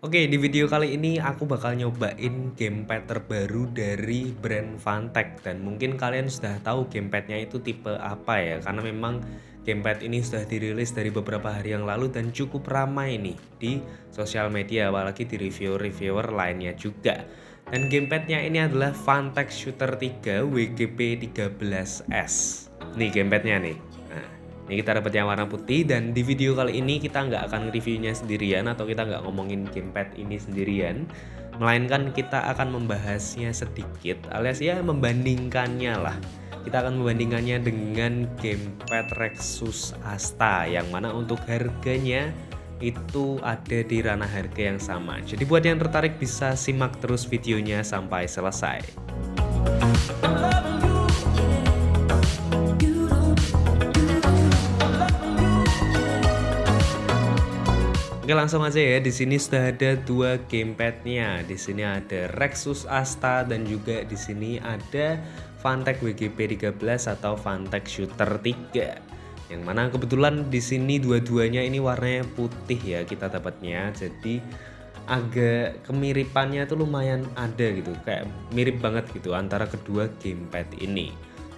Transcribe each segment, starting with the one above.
Oke, di video kali ini aku bakal nyobain gamepad terbaru dari brand Fantech dan mungkin kalian sudah tahu gamepadnya itu tipe apa ya, karena memang gamepad ini sudah dirilis dari beberapa hari yang lalu dan cukup ramai nih di sosial media, apalagi di reviewer-reviewer lainnya juga. Dan gamepadnya ini adalah Fantech Shooter 3 WGP 13S. Nih gamepadnya nih. Nah, ini kita dapat yang warna putih dan di video kali ini kita nggak akan reviewnya sendirian atau kita nggak ngomongin gamepad ini sendirian, melainkan kita akan membahasnya sedikit alias ya membandingkannya lah. Kita akan membandingkannya dengan gamepad Rexus Asta yang mana untuk harganya itu ada di ranah harga yang sama. Jadi buat yang tertarik bisa simak terus videonya sampai selesai. Oke, langsung aja ya. Di sini sudah ada dua gamepadnya. Di sini ada Rexus Asta dan juga di sini ada Fantech WGP 13 atau Fantech Shooter 3. Yang mana kebetulan di sini dua-duanya ini warnanya putih ya kita dapatnya. Jadi agak kemiripannya tuh lumayan ada gitu. Kayak mirip banget gitu antara kedua gamepad ini.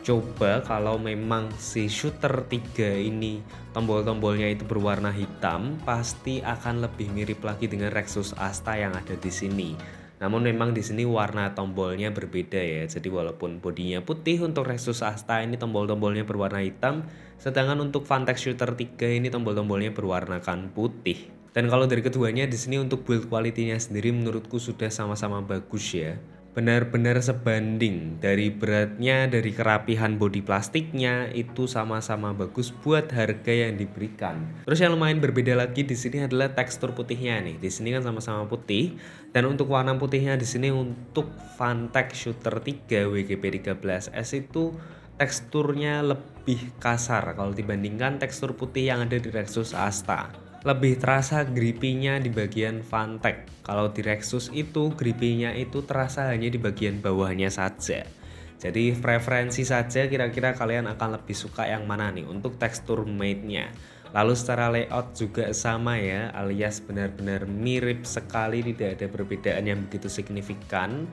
Coba kalau memang si Shooter 3 ini tombol-tombolnya itu berwarna hitam, pasti akan lebih mirip lagi dengan Rexus Asta yang ada di sini. Namun memang di sini warna tombolnya berbeda ya. Jadi walaupun bodinya putih untuk Rexus Asta ini tombol-tombolnya berwarna hitam, sedangkan untuk Fantech Shooter 3 ini tombol-tombolnya berwarnakan putih. Dan kalau dari keduanya di sini untuk build quality-nya sendiri menurutku sudah sama-sama bagus ya. Benar-benar sebanding dari beratnya, dari kerapihan bodi plastiknya itu sama-sama bagus buat harga yang diberikan. Terus yang lumayan berbeda lagi di sini adalah tekstur putihnya nih. Di sini kan sama-sama putih dan untuk warna putihnya di sini untuk Fantech Shooter 3 WGP 13S itu teksturnya lebih kasar kalau dibandingkan tekstur putih yang ada di Rexus Asta. Lebih terasa grippy-nya di bagian Fantech. Kalau di Rexus itu grippy-nya itu terasa hanya di bagian bawahnya saja. Jadi preferensi saja kira-kira kalian akan lebih suka yang mana nih untuk tekstur mate-nya. Lalu secara layout juga sama ya, alias benar-benar mirip sekali, tidak ada perbedaan yang begitu signifikan.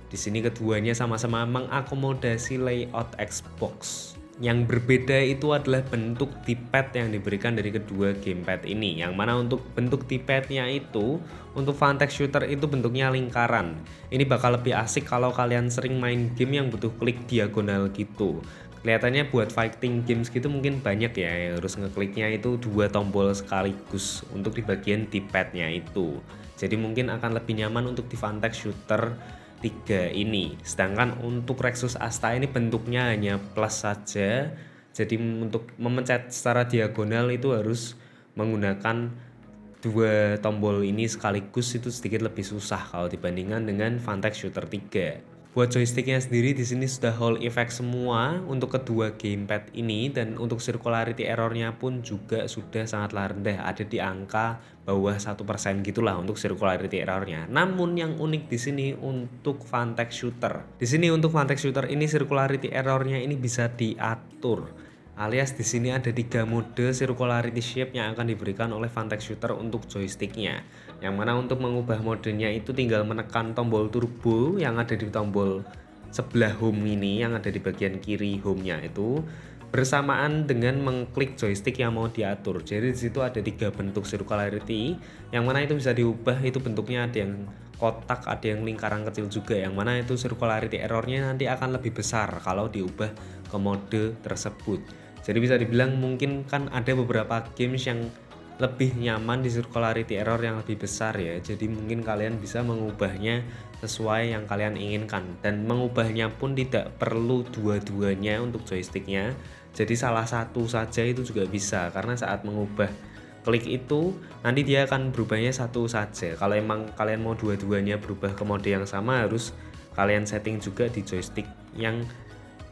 Di sini keduanya sama-sama mengakomodasi layout Xbox. Yang berbeda itu adalah bentuk D-pad yang diberikan dari kedua gamepad ini. Yang mana untuk bentuk D-padnya itu, untuk Fantech Shooter itu bentuknya lingkaran. Ini bakal lebih asik kalau kalian sering main game yang butuh klik diagonal gitu. Kelihatannya buat fighting games gitu mungkin banyak ya yang harus ngekliknya itu dua tombol sekaligus untuk di bagian D-padnya itu. Jadi mungkin akan lebih nyaman untuk di Fantech Shooter 3 ini. Sedangkan untuk Rexus Asta ini bentuknya hanya plus saja. Jadi untuk memencet secara diagonal itu harus menggunakan dua tombol ini sekaligus, itu sedikit lebih susah kalau dibandingkan dengan Fantech Shooter 3. Buat joysticknya sendiri di sini sudah Hall effect semua untuk kedua gamepad ini dan untuk circularity errornya pun juga sudah sangatlah rendah, ada di angka bawah 1% gitulah untuk circularity errornya. Namun yang unik di sini untuk Fantech Shooter. Di sini untuk Fantech Shooter ini circularity errornya ini bisa diatur. Alias di sini ada 3 mode circularity shape yang akan diberikan oleh Fantech Shooter untuk joysticknya. Yang mana untuk mengubah modenya itu tinggal menekan tombol turbo yang ada di tombol sebelah home ini, yang ada di bagian kiri home-nya itu, bersamaan dengan mengklik joystick yang mau diatur. Jadi di situ ada 3 bentuk circularity, yang mana itu bisa diubah, itu bentuknya ada yang kotak, ada yang lingkaran kecil juga, yang mana itu circularity errornya nanti akan lebih besar kalau diubah ke mode tersebut. Jadi bisa dibilang mungkin kan ada beberapa games yang lebih nyaman di circularity error yang lebih besar ya. Jadi mungkin kalian bisa mengubahnya sesuai yang kalian inginkan. Dan mengubahnya pun tidak perlu dua-duanya untuk joysticknya. Jadi salah satu saja itu juga bisa. Karena saat mengubah klik itu nanti dia akan berubahnya satu saja. Kalau emang kalian mau dua-duanya berubah ke mode yang sama, harus kalian setting juga di joystick yang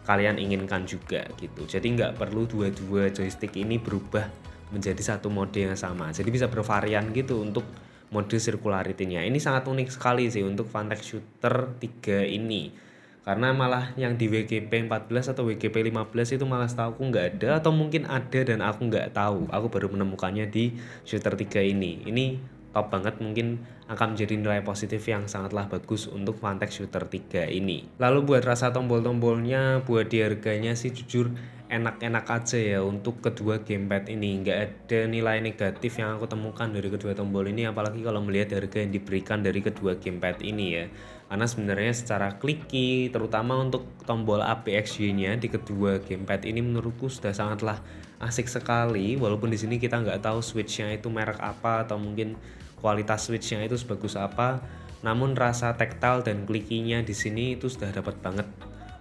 kalian inginkan juga gitu. Jadi nggak perlu dua-dua joystick ini berubah menjadi satu mode yang sama. Jadi bisa bervarian gitu untuk mode circularity-nya. Ini sangat unik sekali sih untuk Fantech Shooter 3 ini. Karena malah yang di WGP 14 atau WGP 15 itu malah setahu aku nggak ada, atau mungkin ada dan aku nggak tahu. Aku baru menemukannya di Shooter 3 ini. Ini top banget, mungkin akan menjadi nilai positif yang sangatlah bagus untuk Vantex Shooter 3 ini. Lalu buat rasa tombol-tombolnya, buat di harganya sih jujur enak-enak aja ya untuk kedua gamepad ini. Nggak ada nilai negatif yang aku temukan dari kedua tombol ini, apalagi kalau melihat harga yang diberikan dari kedua gamepad ini ya. Karena sebenarnya secara clicky, terutama untuk tombol APXY-nya di kedua gamepad ini menurutku sudah sangatlah asik sekali. Walaupun di sini kita nggak tahu switch-nya itu merek apa atau mungkin kualitas switch-nya itu sebagus apa, namun rasa tactile dan clicky-nya di sini itu sudah dapat banget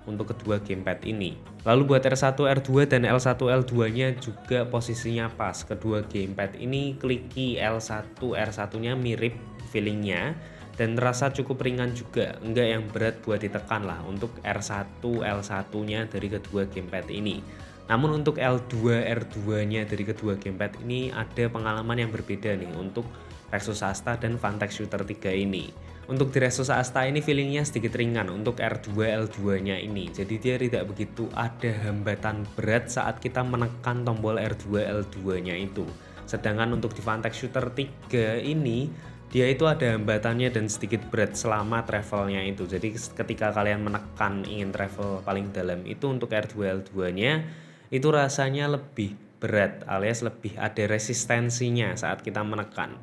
untuk kedua gamepad ini. Lalu buat R1, R2 dan L1, L2-nya juga posisinya pas. Kedua gamepad ini clicky, L1, R1-nya mirip feelingnya dan terasa cukup ringan juga, enggak yang berat buat ditekan lah untuk R1, L1-nya dari kedua gamepad ini. Namun untuk L2, R2-nya dari kedua gamepad ini ada pengalaman yang berbeda nih untuk Rexus Asta dan Vantex Shooter 3 ini. Untuk di Rexus Asta ini feelingnya sedikit ringan untuk R2, L2-nya ini. Jadi dia tidak begitu ada hambatan berat saat kita menekan tombol R2, L2-nya itu. Sedangkan untuk di Vantex Shooter 3 ini, dia itu ada hambatannya dan sedikit berat selama travelnya itu. Jadi ketika kalian menekan ingin travel paling dalam itu untuk R2, L2-nya itu rasanya lebih berat alias lebih ada resistensinya saat kita menekan.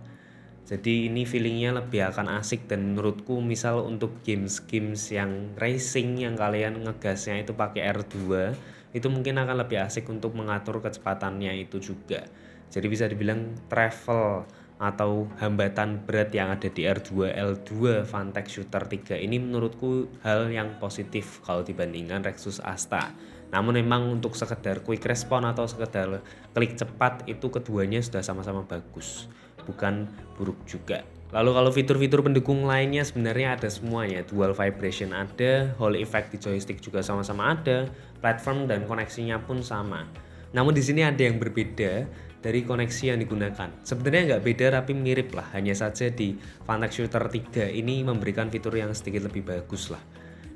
Jadi ini feelingnya lebih akan asik dan menurutku misal untuk games-games yang racing yang kalian ngegasnya itu pakai R2 itu mungkin akan lebih asik untuk mengatur kecepatannya itu juga. Jadi bisa dibilang travel atau hambatan berat yang ada di R2, L2 Vantex Shooter 3 ini menurutku hal yang positif kalau dibandingkan Rexus Asta. Namun memang untuk sekedar quick response atau sekedar klik cepat itu keduanya sudah sama-sama bagus, bukan buruk juga. Lalu kalau fitur-fitur pendukung lainnya sebenarnya ada semuanya. Dual vibration ada, Hall effect di joystick juga sama-sama ada, platform dan koneksinya pun sama. Namun di sini ada yang berbeda dari koneksi yang digunakan. Sebenarnya nggak beda tapi mirip lah, hanya saja di Vantex Shooter 3 ini memberikan fitur yang sedikit lebih bagus lah.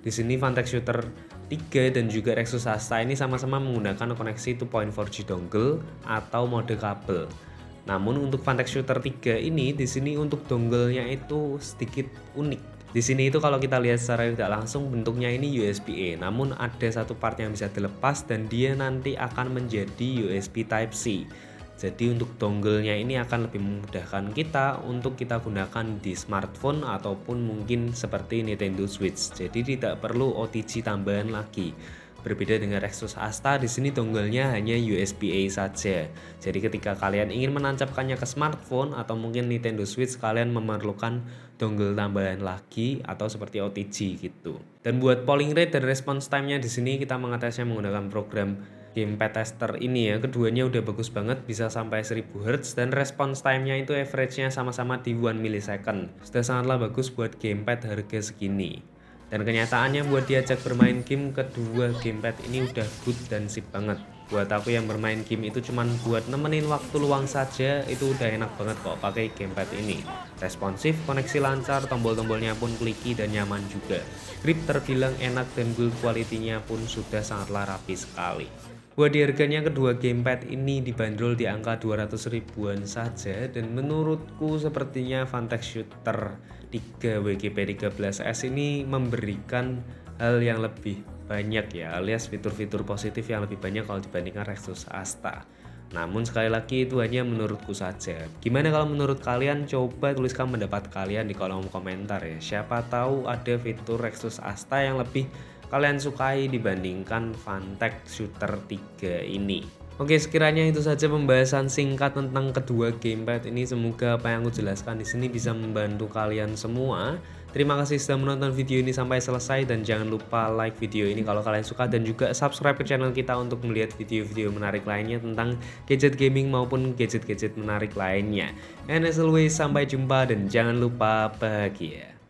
Di sini Vantex Shooter 3 dan juga Rexus Asta ini sama-sama menggunakan koneksi 2.4G dongle atau mode kabel. Namun untuk Vantex Shooter 3 ini di sini untuk dongle-nya itu sedikit unik. Di sini itu kalau kita lihat secara tidak langsung bentuknya ini USB-A, namun ada satu part yang bisa dilepas dan dia nanti akan menjadi USB Type-C. Jadi untuk dongle-nya ini akan lebih memudahkan kita untuk kita gunakan di smartphone ataupun mungkin seperti Nintendo Switch. Jadi tidak perlu OTG tambahan lagi. Berbeda dengan Rexus Asta, di sini dongle-nya hanya USB-A saja. Jadi ketika kalian ingin menancapkannya ke smartphone atau mungkin Nintendo Switch, kalian memerlukan dongle tambahan lagi atau seperti OTG gitu. Dan buat polling rate dan response time-nya di sini kita mengatasinya menggunakan program Gamepad Tester ini ya. Keduanya udah bagus banget, bisa sampai 1000 Hz dan response time-nya itu average-nya sama-sama di 1 millisecond. Sudah sangatlah bagus buat gamepad harga segini. Dan kenyataannya buat diajak bermain game, kedua gamepad ini udah good dan sip banget. Buat aku yang bermain game itu cuman buat nemenin waktu luang saja, itu udah enak banget kok pakai gamepad ini. Responsif, koneksi lancar, tombol-tombolnya pun clicky dan nyaman juga. Grip terbilang enak dan build quality-nya pun sudah sangatlah rapi sekali. Buat di harganya kedua gamepad ini dibanderol di angka 200 ribuan saja dan menurutku sepertinya Vantex Shooter 3 WGP13S ini memberikan hal yang lebih banyak ya, alias fitur-fitur positif yang lebih banyak kalau dibandingkan Rexus Asta. Namun sekali lagi itu hanya menurutku saja. Gimana kalau menurut kalian? Coba tuliskan pendapat kalian di kolom komentar ya. Siapa tahu ada fitur Rexus Asta yang lebih kalian sukai dibandingkan Vantex Shooter 3 ini. Oke, sekiranya itu saja pembahasan singkat tentang kedua gamepad ini. Semoga apa yang aku jelaskan di sini bisa membantu kalian semua. Terima kasih sudah menonton video ini sampai selesai dan jangan lupa like video ini kalau kalian suka dan juga subscribe ke channel kita untuk melihat video-video menarik lainnya tentang gadget gaming maupun gadget-gadget menarik lainnya. And as always, sampai jumpa dan jangan lupa bahagia.